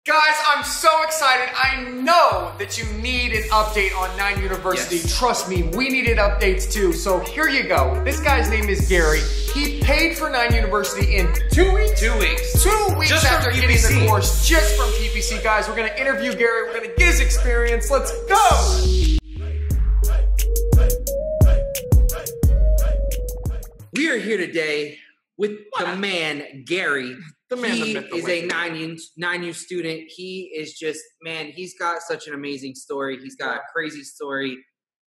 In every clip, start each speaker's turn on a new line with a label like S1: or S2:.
S1: Guys, I'm so excited. I know that you need an update on 9 University.
S2: Yes.
S1: Trust me, we needed updates too. So here you go. This guy's name is Gary. He paid for 9 University in 2 weeks?
S2: 2 weeks.
S1: 2 weeks
S2: Just
S1: after
S2: from
S1: getting the
S2: PPC.
S1: course, just from PPC. Guys, we're gonna interview Gary. We're gonna get his experience. Let's go!
S2: We are here today with the man, Gary.
S1: The man,
S2: he
S1: the myth, the
S2: is
S1: legend.
S2: a 9U student. He is just, man, he's got such an amazing story. He's got a crazy story,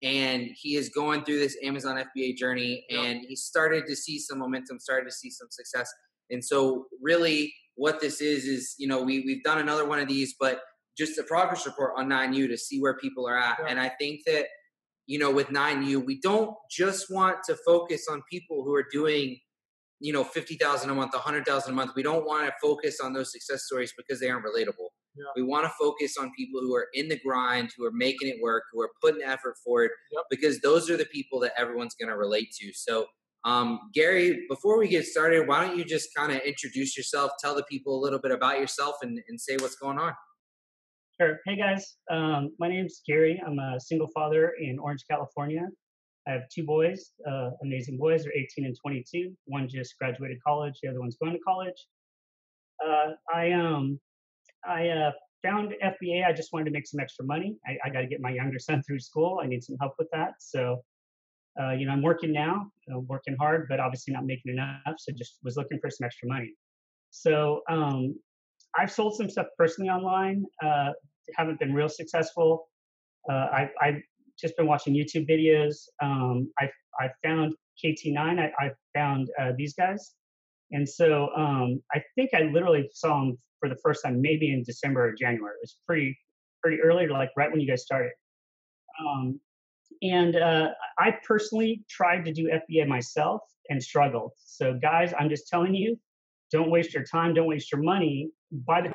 S2: and he is going through this Amazon FBA journey, and he started to see some momentum, started to see some success. And so really what this is, you know, we've done another one of these, but just a progress report on 9U to see where people are at.
S1: Yeah.
S2: And I think that, you know, with 9U, we don't just want to focus on people who are doing, you know, 50,000 a month, 100,000 a month. We don't want to focus on those success stories because they aren't relatable.
S1: Yeah.
S2: We want to focus on people who are in the grind, who are making it work, who are putting effort forward, because those are the people that everyone's going to relate to. So, Gary, before we get started, why don't you just kind of introduce yourself, tell the people a little bit about yourself, and say what's going on.
S3: Sure. Hey guys, my name's Gary. I'm a single father in Orange, California. I have 2 boys, amazing boys. They're 18 and 22. One just graduated college. The other one's going to college. I found FBA. I just wanted to make some extra money. I got to get my younger son through school. I need some help with that. So, you know, I'm working now, working hard, but obviously not making enough. So just was looking for some extra money. So I've sold some stuff personally online. Haven't been real successful. I've just been watching YouTube videos. I found KT9. I found these guys. And so I think I literally saw them for the first time, maybe in December or January. It was pretty early, like right when you guys started. I personally tried to do FBA myself and struggled. So guys, I'm just telling you, don't waste your time. Don't waste your money. Buy the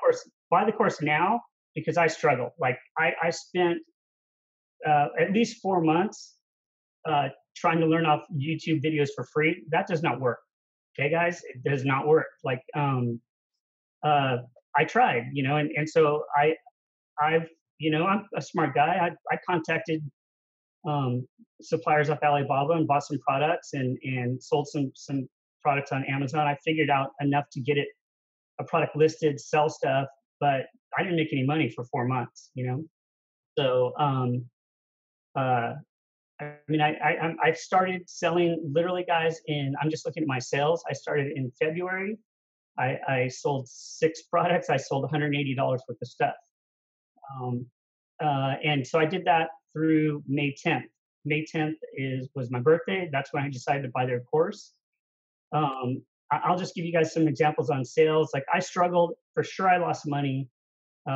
S3: course now, because I struggled. Like I spent at least 4 months trying to learn off YouTube videos for free. That does not work. Okay, guys, it does not work. Like I tried, you know, and so I've, you know, I'm a smart guy. I contacted suppliers off Alibaba and bought some products and sold some products on Amazon. I figured out enough to get a product listed, sell stuff, but I didn't make any money for 4 months, you know? So, I mean, I've started selling literally, guys, I'm just looking at my sales. I started in February. I sold 6 products. I sold $180 worth of stuff. And so I did that through May 10th. May 10th was my birthday. That's when I decided to buy their course. I'll just give you guys some examples on sales. Like I struggled, for sure. I lost money,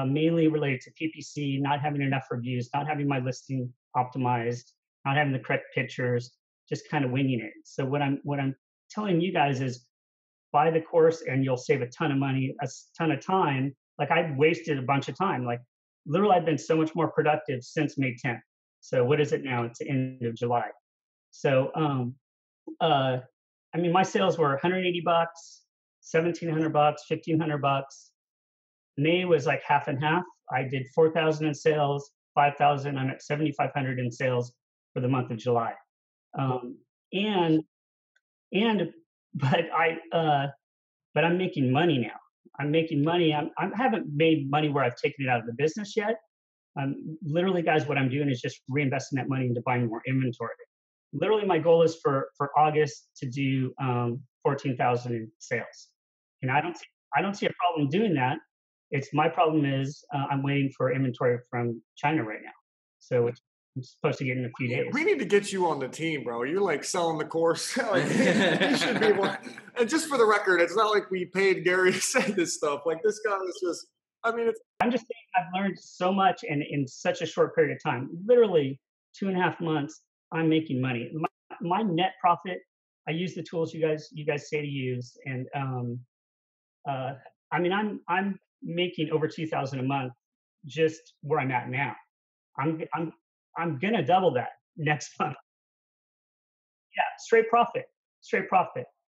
S3: mainly related to PPC, not having enough reviews, not having my listing optimized, not having the correct pictures, just kind of winging it. So what I'm telling you guys is buy the course and you'll save a ton of money, a ton of time. Like I wasted a bunch of time. Like literally I've been so much more productive since May 10th. So what is it now? It's the end of July. So, I mean, my sales were $180, $1,700, $1,500. May was like half and half. I did 4,000 in sales, 5,000. I'm at 7,500 in sales for the month of July. But I'm making money now. I'm making money. I haven't made money where I've taken it out of the business yet. Literally, guys, what I'm doing is just reinvesting that money into buying more inventory. Literally, my goal is for August to do 14,000 in sales, and I don't see a problem doing that. It's my problem is I'm waiting for inventory from China right now, so I'm supposed to get in a few days.
S1: We need to get you on the team, bro. You're like selling the course. Like, you should be one. And just for the record, it's not like we paid Gary to say this stuff. Like this guy is just, I mean,
S3: I'm just saying I've learned so much in such a short period of time. Literally 2.5 months, I'm making money. My net profit, I use the tools you guys say to use, and I mean I'm making over 2,000 a month just where I'm at now. I'm gonna double that next month. Yeah, straight profit.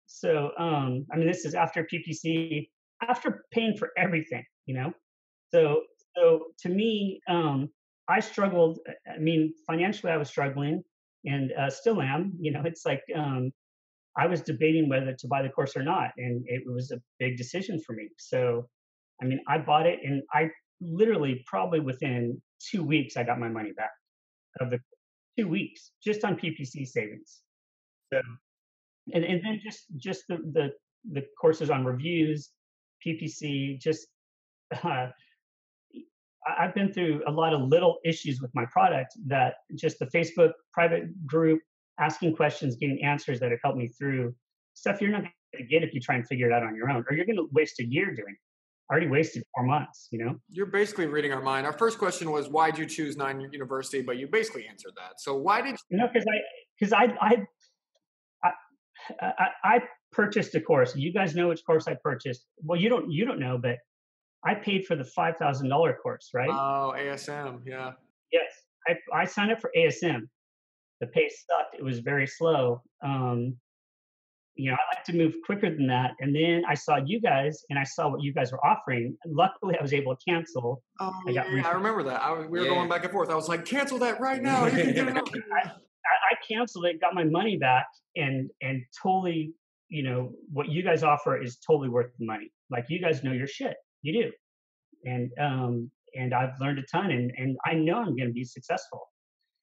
S3: So I mean, this is after PPC, after paying for everything, you know. So, so to me, I struggled. I mean, financially, I was struggling, and still am. You know, it's like I was debating whether to buy the course or not, and it was a big decision for me. So, I mean, I bought it, and I literally probably within 2 weeks I got my money back of the 2 weeks just on PPC savings. So, and then just the courses on reviews, PPC, just uh, I've been through a lot of little issues with my product that just the Facebook private group, asking questions, getting answers that have helped me through stuff you're not going to get if you try and figure it out on your own, or you're going to waste a year doing it. I already wasted 4 months, you know?
S1: You're basically reading our mind. Our first question was, why'd you choose Nine University? But you basically answered that. So why did
S3: You know, because I, I purchased a course. You guys know which course I purchased. Well, you don't know, but I paid for the $5,000 course, right?
S1: Oh, ASM, yeah.
S3: Yes, I signed up for ASM. The pace sucked. It was very slow. You know, I like to move quicker than that. And then I saw you guys, and I saw what you guys were offering. Luckily, I was able to cancel.
S1: Oh,
S3: I got
S1: yeah, I remember that. We were going back and forth. I was like, cancel that right now. You can get it.
S3: I canceled it, got my money back, and totally, you know, what you guys offer is totally worth the money. Like you guys know your shit, you do, and I've learned a ton, and I know I'm going to be successful.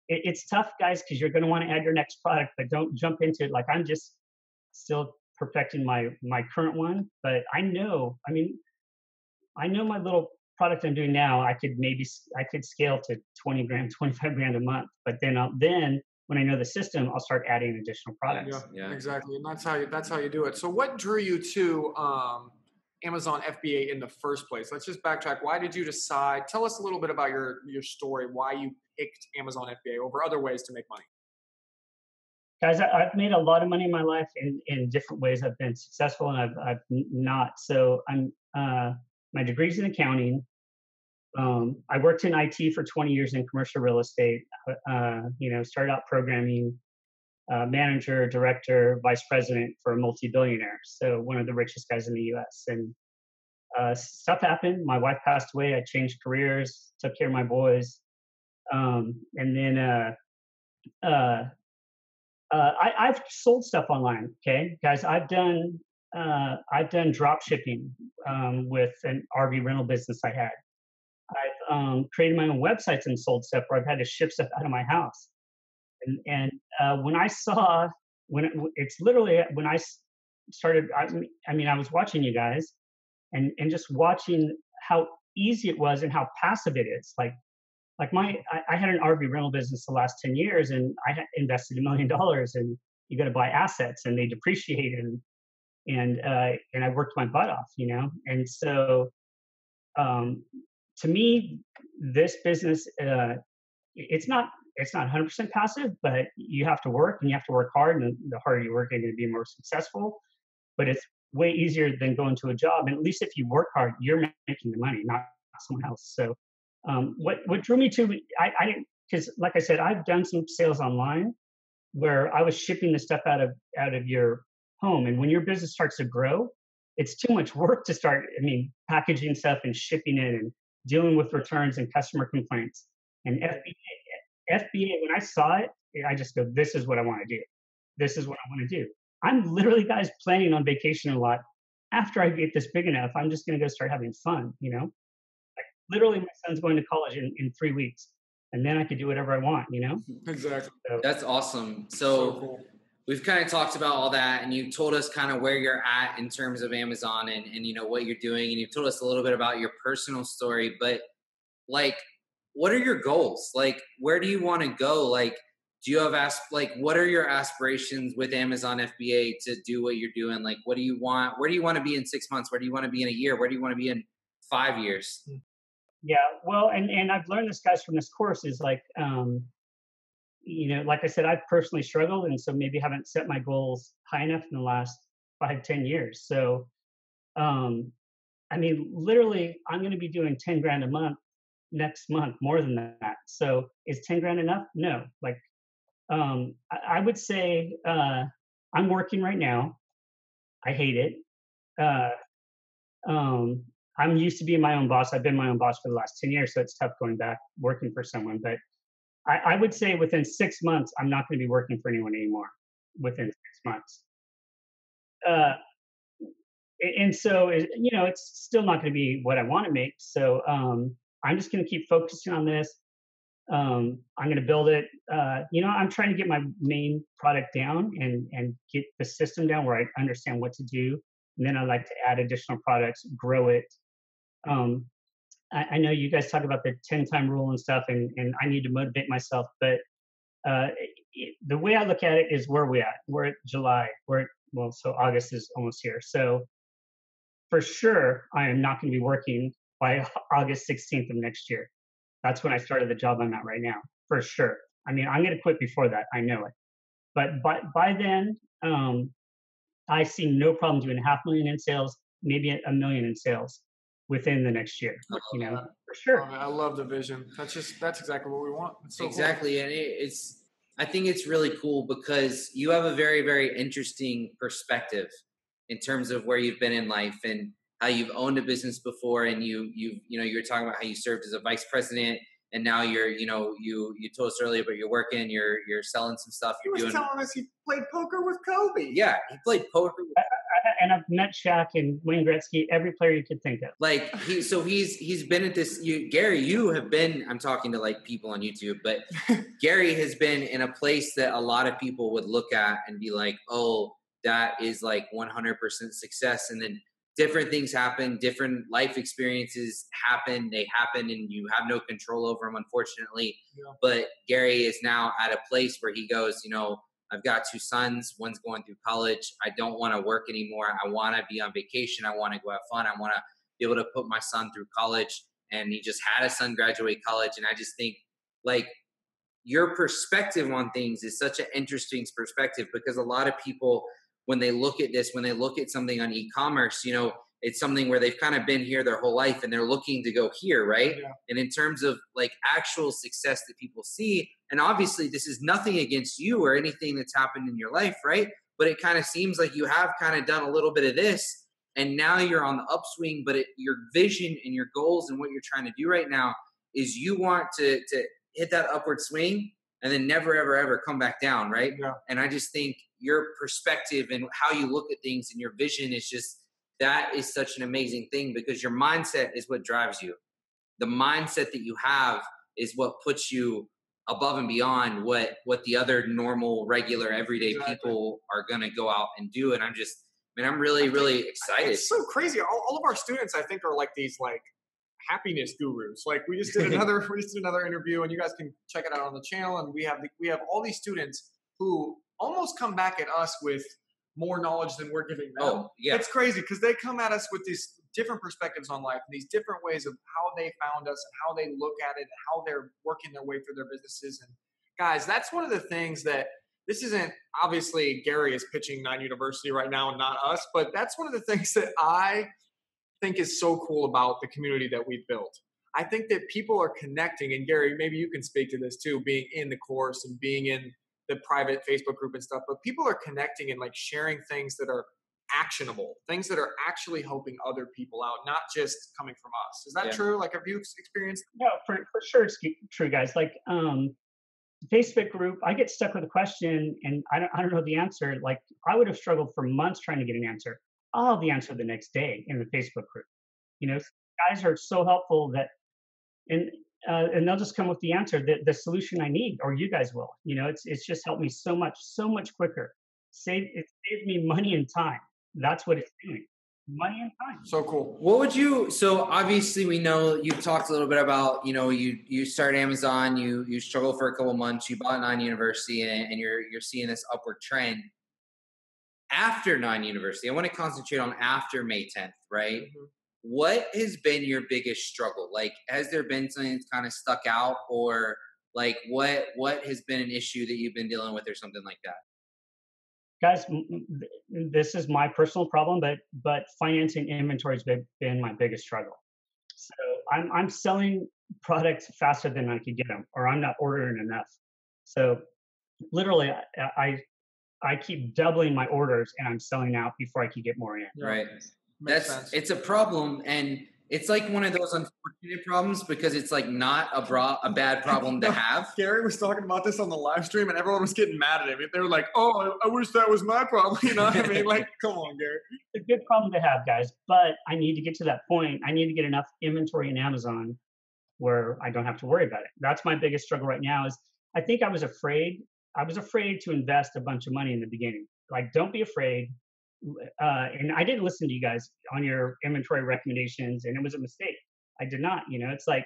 S3: It's tough, guys, because you're going to want to add your next product, but don't jump into it. Like I'm just still perfecting my current one, but I know. I mean, I know my little product I'm doing now. I could scale to 20 grand, 25 grand a month, but then when I know the system, I'll start adding additional products.
S1: Yeah, exactly. And that's how you do it. So what drew you to Amazon FBA in the first place? Let's just backtrack. Why did you decide? Tell us a little bit about your story, why you picked Amazon FBA over other ways to make money.
S3: Guys, I've made a lot of money in my life in different ways. I've been successful and I've not. So my degree's in accounting. I worked in IT for 20 years in commercial real estate. You know, started out programming, manager, director, vice president for a multi-billionaire. So one of the richest guys in the U.S. And stuff happened. My wife passed away. I changed careers, took care of my boys, and then I've sold stuff online. Okay, guys, I've done drop shipping with an RV rental business I had. I've created my own websites and sold stuff where I've had to ship stuff out of my house. And when I saw it's literally when I started. I mean, I was watching you guys and just watching how easy it was and how passive it is. Like I had an RV rental business the last 10 years, and I had invested $1 million, and you got to buy assets, and they depreciate, and I worked my butt off, you know. And so, to me, this business, it's not 100% passive, but you have to work, and you have to work hard, and the harder you work, you're going to be more successful. But it's way easier than going to a job, and at least if you work hard, you're making the money, not someone else. So. What drew me to I didn't, because like I said, I've done some sales online where I was shipping the stuff out of your home, and when your business starts to grow, it's too much work to start. I mean, packaging stuff and shipping it and dealing with returns and customer complaints. And FBA, when I saw it, I just go, this is what I want to do. This is what I want to do. I'm literally, guys, planning on vacation a lot. After I get this big enough, I'm just going to go start having fun, you know. Literally, my son's going to college in 3 weeks, and then I could do whatever I want, you know?
S1: Exactly.
S3: So,
S2: That's awesome. So
S1: cool.
S2: We've kind of talked about all that, and you told us kind of where you're at in terms of Amazon and you know, what you're doing, and you've told us a little bit about your personal story, but like, what are your goals? Like, where do you want to go? Like, do you have what are your aspirations with Amazon FBA to do what you're doing? Like, what do you want? Where do you want to be in 6 months? Where do you want to be in a year? Where do you want to be in 5 years?
S3: yeah, well, and I've learned this, guys, from this course is like, you know, like I said, I've personally struggled, and so maybe haven't set my goals high enough in the last 5-10 years. So, I mean, literally, I'm going to be doing 10 grand a month next month, more than that. So, is 10 grand enough? No. Like, I would say I'm working right now. I hate it. I'm used to being my own boss. I've been my own boss for the last 10 years, so it's tough going back working for someone. But I would say within 6 months, I'm not going to be working for anyone anymore. Within 6 months, uh, and so it's still not going to be what I want to make. So I'm just going to keep focusing on this. I'm going to build it. I'm trying to get my main product down and get the system down where I understand what to do. And then I like to add additional products, grow it. I know you guys talk about the 10-time rule and stuff, and I need to motivate myself. But the way I look at it is where we at. We're at July. So August is almost here. So for sure, I am not going to be working by August 16th of next year. That's when I started the job I'm at right now, for sure. I mean, I'm going to quit before that. I know it. But by then, I see no problem doing $500,000 in sales, maybe $1 million in sales within the next year. For sure.
S1: I love the vision. That's exactly what we want. It's so
S2: exactly.
S1: Cool.
S2: And I think it's really cool because you have a very, very interesting perspective in terms of where you've been in life and how you've owned a business before, and you were talking about how you served as a vice president, and now you told us earlier, but you're working, you're selling some stuff.
S1: He was telling us he played poker with Kobe.
S2: Yeah, he played poker.
S3: And I've met Shaq and Wayne Gretzky, every player you could think of.
S2: Like he's been at this. Gary, you have been. I'm talking to like people on YouTube, but Gary has been in a place that a lot of people would look at and be like, "Oh, that is like 100% success," and then different things happen, different life experiences happen. They happen and you have no control over them, unfortunately. Yeah. But Gary is now at a place where he goes, I've got 2 sons. One's going through college. I don't want to work anymore. I want to be on vacation. I want to go have fun. I want to be able to put my son through college. And he just had a son graduate college. And I just think like your perspective on things is such an interesting perspective, because a lot of people, when they look at this, when they look at something on e-commerce, it's something where they've kind of been here their whole life and they're looking to go here, right? Yeah. And in terms of like actual success that people see, and obviously this is nothing against you or anything that's happened in your life, right? But it kind of seems like you have kind of done a little bit of this and now you're on the upswing, but your vision and your goals and what you're trying to do right now is you want to hit that upward swing and then never, ever, ever come back down, right? Yeah. And I just think your perspective and how you look at things and your vision is just, that is such an amazing thing, because your mindset is what drives you. The mindset that you have is what puts you above and beyond what the other normal, regular, everyday people are going to go out and do. And I'm really, really excited.
S1: It's so crazy. All of our students, I think, are like these like happiness gurus. Like we just did another interview, and you guys can check it out on the channel. And we have all these students who almost come back at us with more knowledge than we're giving them.
S2: Oh, yeah.
S1: It's crazy because they come at us with these different perspectives on life, and these different ways of how they found us and how they look at it and how they're working their way through their businesses. And guys, that's one of the things that this isn't, obviously Gary is pitching 9 University right now and not us, but that's one of the things that I think is so cool about the community that we've built. I think that people are connecting, and Gary, maybe you can speak to this too, being in the course and being in the private Facebook group and stuff, but people are connecting and like sharing things that are actionable, things that are actually helping other people out, not just coming from us. Is that true? Like, have you experienced?
S3: No, for sure it's true, guys. Like, Facebook group, I get stuck with a question and I don't know the answer. Like, I would have struggled for months trying to get an answer. I'll have the answer the next day in the Facebook group. Guys are so helpful that, and they'll just come with the answer, the solution I need, or you guys will. It's just helped me so much quicker. It saves me money and time. That's what it's doing. Money and time.
S1: So cool.
S2: So obviously we know you've talked a little bit about, you started Amazon, you struggled for a couple months, you bought 9 University and you're seeing this upward trend. After 9 University, I want to concentrate on after May 10th, right? Mm-hmm. What has been your biggest struggle? Like, has there been something that's kind of stuck out, or like what has been an issue that you've been dealing with or something like that?
S3: Guys, this is my personal problem, but financing inventory has been my biggest struggle. So I'm selling products faster than I could get them, or I'm not ordering enough. So literally, I keep doubling my orders, and I'm selling out before I can get more in.
S2: Right. It's a problem, and It's like one of those unfortunate problems because it's like not a bad problem to have.
S1: Gary was talking about this on the live stream and everyone was getting mad at him. They were like, oh, I wish that was my problem. You know what I mean? Like, come on, Gary.
S3: It's a good problem to have, guys, but I need to get to that point. I need to get enough inventory in Amazon where I don't have to worry about it. That's my biggest struggle right now is I think I was afraid to invest a bunch of money in the beginning. Like, don't be afraid. And I didn't listen to you guys on your inventory recommendations, and it was a mistake. I did not. It's like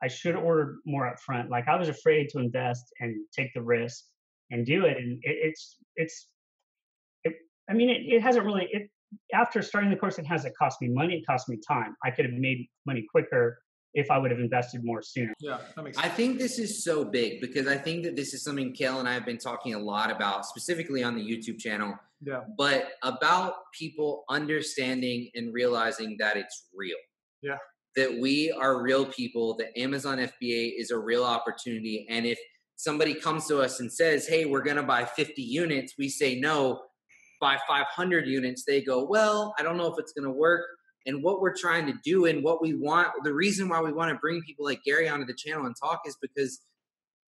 S3: I should have ordered more up front. Like, I was afraid to invest and take the risk and do it. And it hasn't really. After starting the course, it hasn't cost me money. It cost me time. I could have made money quicker if I would have invested more sooner.
S1: Yeah, that makes sense.
S2: I think this is so big because I think that this is something Kale and I have been talking a lot about, specifically on the YouTube channel.
S1: Yeah.
S2: But about people understanding and realizing that it's real.
S1: Yeah.
S2: That we are real people, that Amazon FBA is a real opportunity. And if somebody comes to us and says, hey, we're going to buy 50 units, we say no, buy 500 units. They go, well, I don't know if it's going to work. And what we're trying to do and what we want, the reason why we want to bring people like Gary onto the channel and talk is because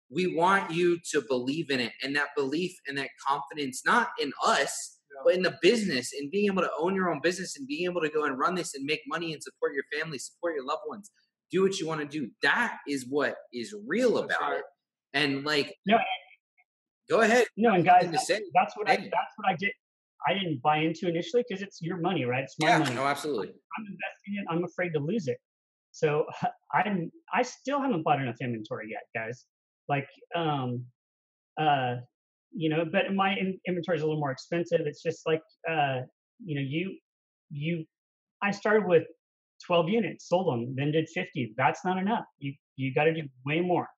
S2: we want you to believe in it. And that belief and that confidence, not in us, but in the business and being able to own your own business and being able to go and run this and make money and support your family, support your loved ones, do what you want to do. That is what is real about it. And like,
S3: no,
S2: go ahead.
S3: No, and guys, that's what I did. I didn't buy into initially because it's your money, right? It's my money.
S2: No, absolutely.
S3: I'm investing in it. I'm afraid to lose it. So I still haven't bought enough inventory yet, guys. Like, but my inventory is a little more expensive. It's just like, I started with 12 units, sold them, then did 50. That's not enough. You got to do way more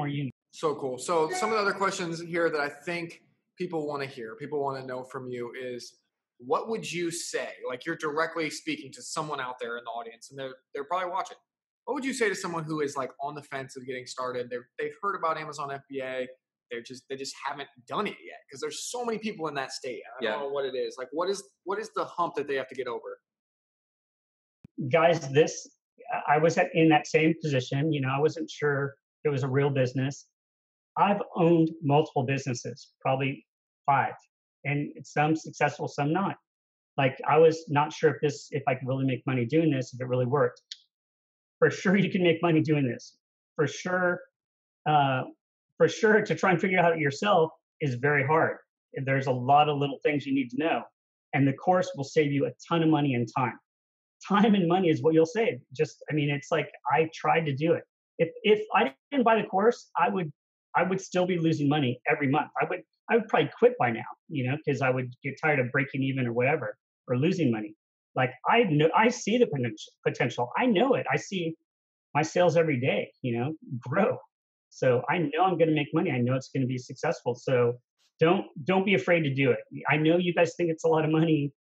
S3: units.
S1: So cool. So some of the other questions here that I think people want to hear, people want to know from you is, what would you say? Like, you're directly speaking to someone out there in the audience and they're probably watching. What would you say to someone who is like on the fence of getting started? They've heard about Amazon FBA. They just haven't done it yet because there's so many people in that state. I don't know what it is. Like, what is the hump that they have to get over?
S3: Guys, I was in that same position. I wasn't sure it was a real business. I've owned multiple businesses, probably 5, and some successful, some not. Like, I was not sure if I could really make money doing this, if it really worked. For sure, you can make money doing this. For sure, to try and figure it out yourself is very hard. There's a lot of little things you need to know, and the course will save you a ton of money and time. Time and money is what you'll save. It's like I tried to do it. If I didn't buy the course, I would still be losing money every month. I would probably quit by now, because I would get tired of breaking even or whatever, or losing money. Like, I see the potential. I know it. I see my sales every day, grow. So I know I'm going to make money. I know it's going to be successful. So don't be afraid to do it. I know you guys think it's a lot of money,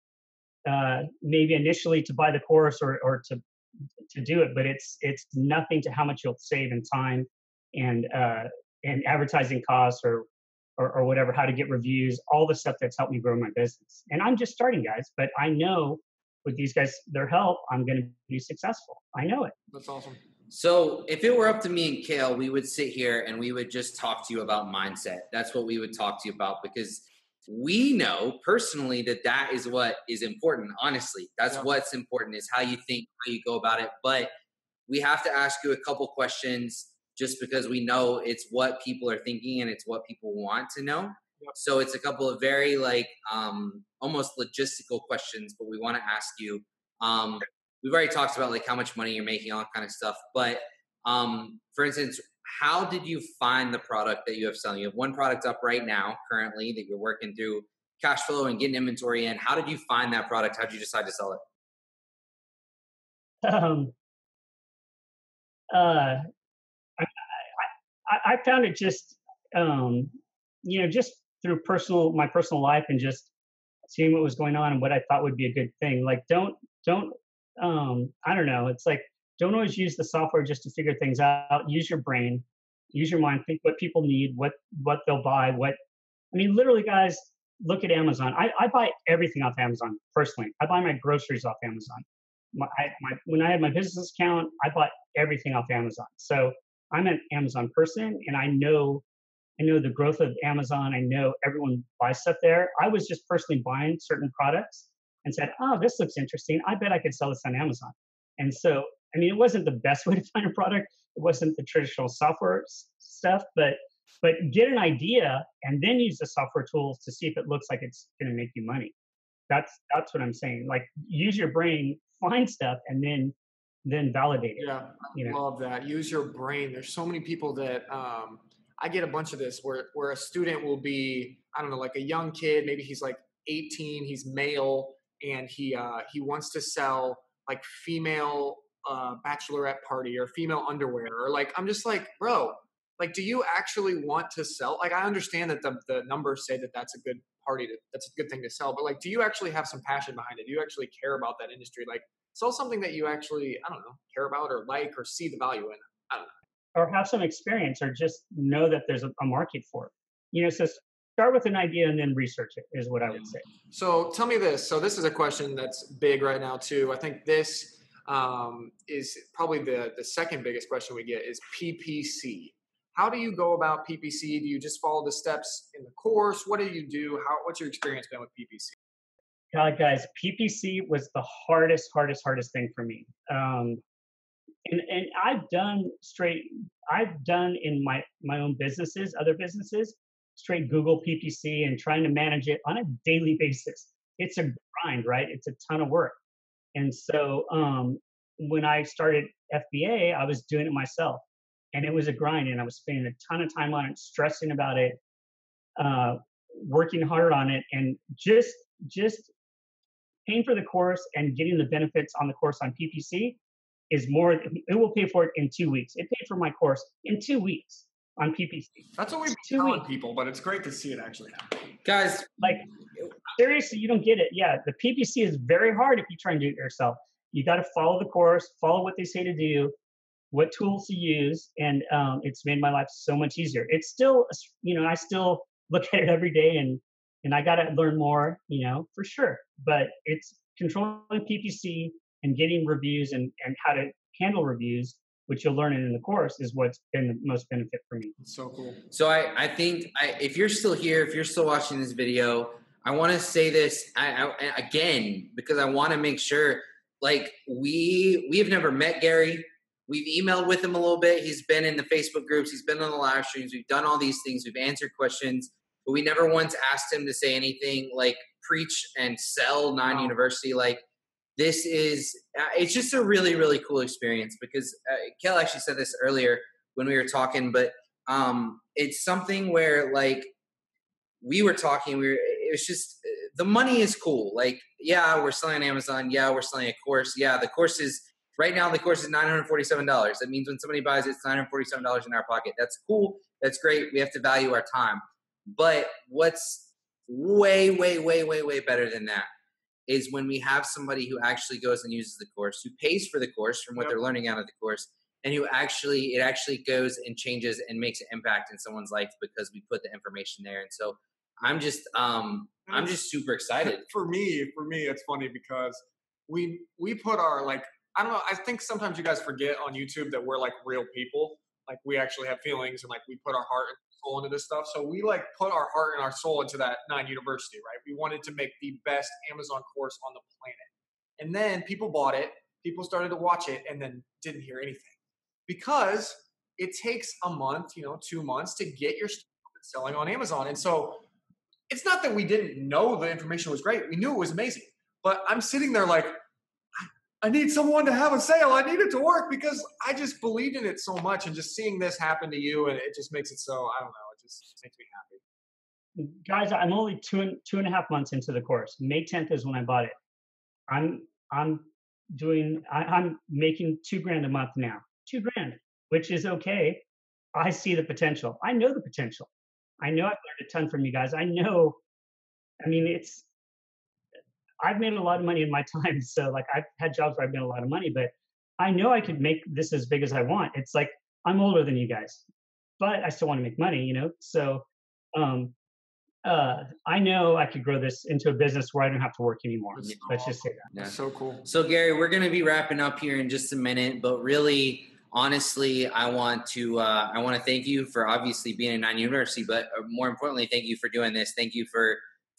S3: maybe initially to buy the course or to do it, but it's nothing to how much you'll save in time and advertising costs or whatever, how to get reviews, all the stuff that's helped me grow my business. And I'm just starting, guys, but I know with these guys, their help, I'm going to be successful. I know it.
S1: That's awesome.
S2: So if it were up to me and Kale, we would sit here and we would just talk to you about mindset. That's what we would talk to you about, because we know personally that is what is important. Honestly, that's what's important, is how you think, how you go about it. But we have to ask you a couple questions just because we know it's what people are thinking and it's what people want to know. Yep. So it's a couple of very almost logistical questions, but we want to ask you. We've already talked about like how much money you're making, all that kind of stuff. But for instance, how did you find the product that you have selling? You have one product up right now currently that you're working through cash flow and getting inventory in. How did you find that product? How did you decide to sell it?
S3: I found it just, just through my personal life and just seeing what was going on and what I thought would be a good thing. Like, don't, I don't know. It's like, don't always use the software just to figure things out. Use your brain, use your mind, think what people need, what they'll buy, literally, guys, look at Amazon. I buy everything off Amazon personally. I buy my groceries off Amazon. when I had my business account, I bought everything off Amazon. So I'm an Amazon person, and I know the growth of Amazon. I know everyone buys stuff there. I was just personally buying certain products and said, "Oh, this looks interesting. I bet I could sell this on Amazon." And so, I mean, it wasn't the best way to find a product. It wasn't the traditional software stuff, but get an idea and then use the software tools to see if it looks like it's going to make you money. That's what I'm saying. Like, use your brain, find stuff, and then validate it.
S1: Yeah,
S3: You know,
S1: love that. Use your brain. There's so many people that I get a bunch of this where a student will be, I don't know, like a young kid, maybe he's like 18, he's male, and he wants to sell like female bachelorette party or female underwear, or like, I'm just like, bro, like, do you actually want to sell? Like, I understand that the numbers say that that's a good that's a good thing to sell, but like, do you actually have some passion behind it? Do you actually care about that industry? Like, sell something that you actually, I don't know, care about or like or see the value in. I don't know.
S3: or have some experience, or just know that there's a market for it. You know, so start with an idea and then research it is what I would say.
S1: So tell me this. So this is a question that's big right now too. I think this is probably the second biggest question we get is PPC. How do you go about PPC? Do you just follow the steps in the course? What do you do? What's your experience been with PPC?
S3: God, guys, PPC was the hardest thing for me. And I've done in my own businesses, other businesses, straight Google PPC and trying to manage it on a daily basis. It's a grind, right? It's a ton of work. And so when I started FBA, I was doing it myself, and it was a grind, and I was spending a ton of time on it, stressing about it, working hard on it, and just paying for the course and getting the benefits on the course on PPC is more. It will pay for it in 2 weeks. It paid for my course in 2 weeks on PPC.
S1: That's what we've been telling people, but it's great to see it actually happen.
S2: Guys,
S3: like, seriously, you don't get it. Yeah, the PPC is very hard if you try and do it yourself. You got to follow the course, follow what they say to do, what tools to use, and it's made my life so much easier. It's still, I still look at it every day, and I got to learn more, for sure. But it's controlling PPC and getting reviews and how to handle reviews, which you'll learn in the course, is what's been the most benefit for me.
S1: So cool.
S2: So I think if you're still here, if you're still watching this video, I want to say this again, because I want to make sure, like, we have never met Gary. We've emailed with him a little bit. He's been in the Facebook groups. He's been on the live streams. We've done all these things. We've answered questions, but we never once asked him to say anything like preach and sell Nine University. Like, this is, it's just a really, really cool experience, because Kel actually said this earlier when we were talking, but it's something where, like, we were talking, it was just, the money is cool. Like, yeah, we're selling on Amazon. Yeah, we're selling a course. Yeah, the course is, right now the course is $947. That means when somebody buys it, it's $947 in our pocket. That's cool. That's great. We have to value our time. But what's way, way, way, way, way better than that is when we have somebody who actually goes and uses the course, who pays for the course from what they're learning out of the course, and it actually goes and changes and makes an impact in someone's life because we put the information there. And so I'm just super excited.
S1: For me, it's funny because we put our, like, I don't know, I think sometimes you guys forget on YouTube that we're like real people. Like, we actually have feelings, and like we put our heart and soul into this stuff. So we like put our heart and our soul into that Nine University, right? We wanted to make the best Amazon course on the planet. And then people bought it, people started to watch it, and then didn't hear anything. Because it takes a month, 2 months to get your stuff selling on Amazon. And so it's not that we didn't know the information was great. We knew it was amazing. But I'm sitting there like, I need someone to have a sale. I need it to work because I just believed in it so much. And just seeing this happen to you, and it just makes it so, I don't know, it just makes me happy.
S3: Guys, I'm only two and a half months into the course. May 10th is when I bought it. I'm making $2,000 a month now. $2,000, which is okay. I see the potential. I know the potential. I know I've learned a ton from you guys. I've made a lot of money in my time. So, like, I've had jobs where I've made a lot of money, but I know I could make this as big as I want. It's like, I'm older than you guys, but I still want to make money, So I know I could grow this into a business where I don't have to work anymore.
S1: That's
S3: Let's just say that.
S2: Yeah.
S1: That's so cool.
S2: So Gary, we're going to be wrapping up here in just a minute, but really, honestly, I want to thank you for obviously being at 9 University, but more importantly, thank you for doing this. Thank you for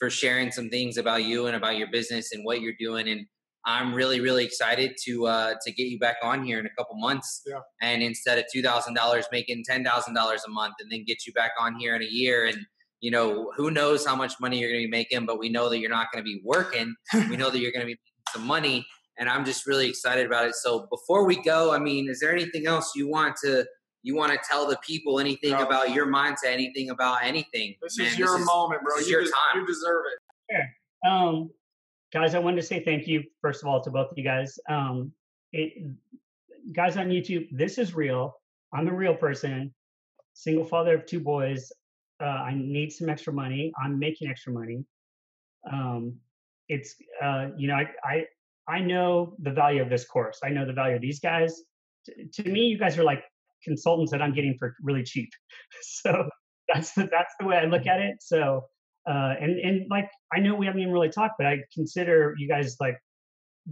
S2: sharing some things about you and about your business and what you're doing. And I'm really, really excited to get you back on here in a couple months.
S1: Yeah.
S2: And instead of $2,000, making $10,000 a month, and then get you back on here in a year. And you know, who knows how much money you're going to be making, but we know that you're not going to be working. We know that you're going to be making some money, and I'm just really excited about it. So before we go, I mean, is there anything else you want to tell the people? Anything about your mindset? Anything about anything?
S1: This is your moment, bro.
S2: This is your time.
S1: You deserve it.
S3: Sure. Guys, I wanted to say thank you, first of all, to both of you guys. Guys on YouTube, this is real. I'm a real person, single father of 2 boys. I need some extra money. I'm making extra money. It's you know, I know the value of this course. I know the value of these guys. To me, you guys are like consultants that I'm getting for really cheap. So that's the way I look at it. So and like, I know we haven't even really talked, but I consider you guys like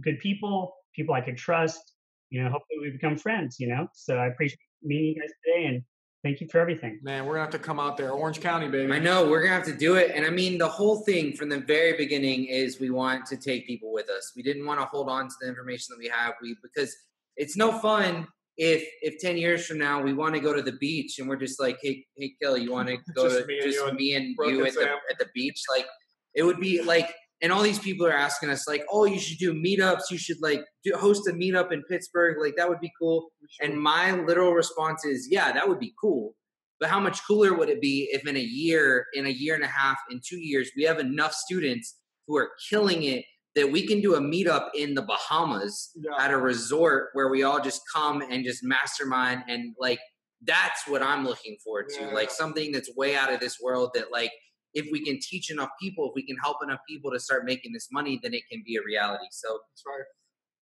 S3: good people I can trust. You know, hopefully we become friends. You know, so I appreciate meeting you guys today, and thank you for everything.
S1: Man, we're going to have to come out there. Orange County, baby.
S2: I know. We're going to have to do it. And I mean, the whole thing from the very beginning is we want to take people with us. We didn't want to hold on to the information that we have. Because it's no fun if 10 years from now we want to go to the beach and we're just like, hey Kelly, you want to go to just me and you at the beach? Like, it would be like, and all these people are asking us like, oh, you should do meetups. You should like host a meetup in Pittsburgh. Like, that would be cool. Sure. And my literal response is, yeah, that would be cool. But how much cooler would it be if in a year and a half, in 2 years, we have enough students who are killing it that we can do a meetup in the Bahamas at a resort where we all just come and just mastermind. And like, that's what I'm looking forward to. Like, something that's way out of this world that like, if we can teach enough people, if we can help enough people to start making this money, then it can be a reality. So
S1: that's right.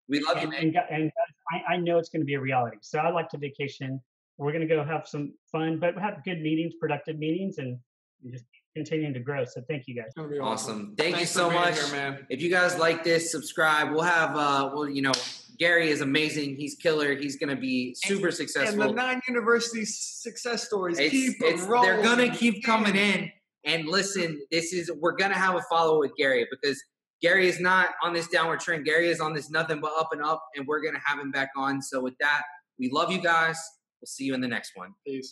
S2: We love you, man.
S3: And I know it's going to be a reality. So I like to vacation. We're going to go have some fun, but have good meetings, productive meetings, and just continuing to grow. So thank you guys.
S2: Awesome. Thank you so much. Here, man. If you guys like this, subscribe. We'll have, Gary is amazing. He's killer. He's going to be super successful.
S1: And the 9 University success stories keep rolling.
S2: They're going to keep coming in. And listen, we're going to have a follow with Gary, because Gary is not on this downward trend. Gary is on this nothing but up and up, and we're going to have him back on. So with that, we love you guys. We'll see you in the next one.
S1: Peace.